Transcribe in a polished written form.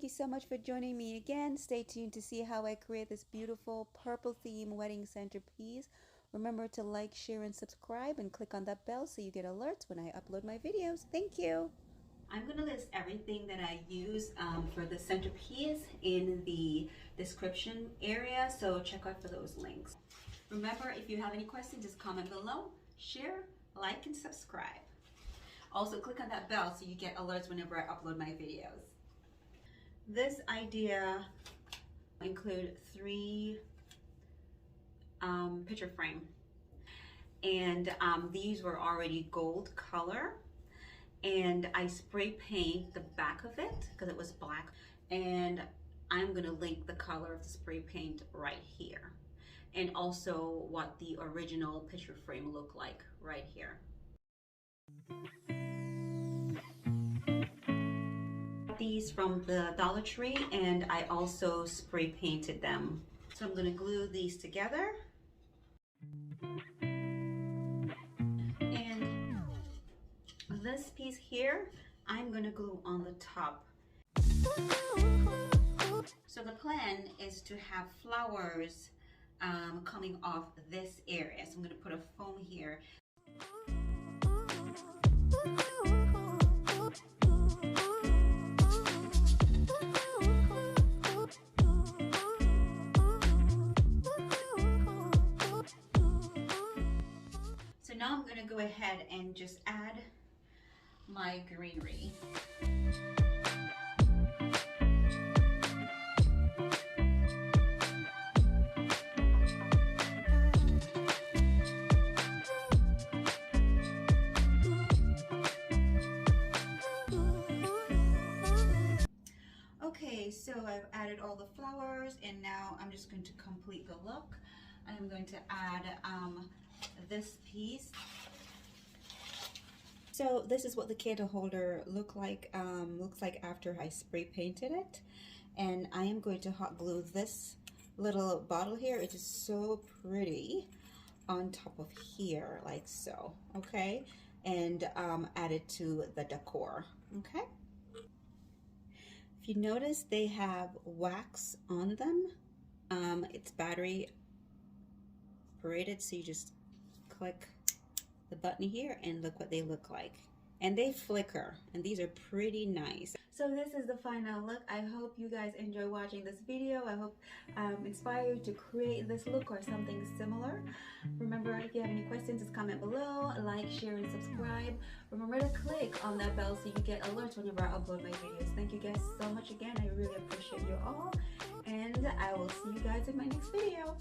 Thank you so much for joining me again. Stay tuned to see how I create this beautiful purple theme wedding centerpiece. Remember to like, share, and subscribe, and click on that bell so you get alerts when I upload my videos. Thank you. I'm going to list everything that I use for the centerpiece in the description area, so check out for those links. Remember, if you have any questions, just comment below, share, like, and subscribe. Also, click on that bell so you get alerts whenever I upload my videos. This idea include 3 picture frame, and these were already gold color, and I spray paint the back of it because it was black, and I'm gonna link the color of the spray paint right here, and also what the original picture frame looked like right here. These from the Dollar Tree, and I also spray painted them. So I'm gonna glue these together. And this piece here, I'm gonna glue on the top. So the plan is to have flowers coming off this area. So I'm gonna put a foam here. So now I'm gonna go ahead and just add my greenery. Okay, so I've added all the flowers, and now I'm just going to complete the look. I'm going to add this piece. So this is what the candle holder looks like after I spray painted it, and I am going to hot glue this little bottle here. It is so pretty on top of here, like so. Okay, and add it to the decor. Okay. If you notice, they have wax on them. It's battery operated, so you just click the button here and look what they look like. And they flicker, and these are pretty nice. So this is the final look. I hope you guys enjoy watching this video. I hope inspire you to create this look or something similar. Remember, if you have any questions, just comment below, like, share, and subscribe. Remember to click on that bell so you get alerts whenever I upload my videos. Thank you guys so much again. I really appreciate you all, and I will see you guys in my next video.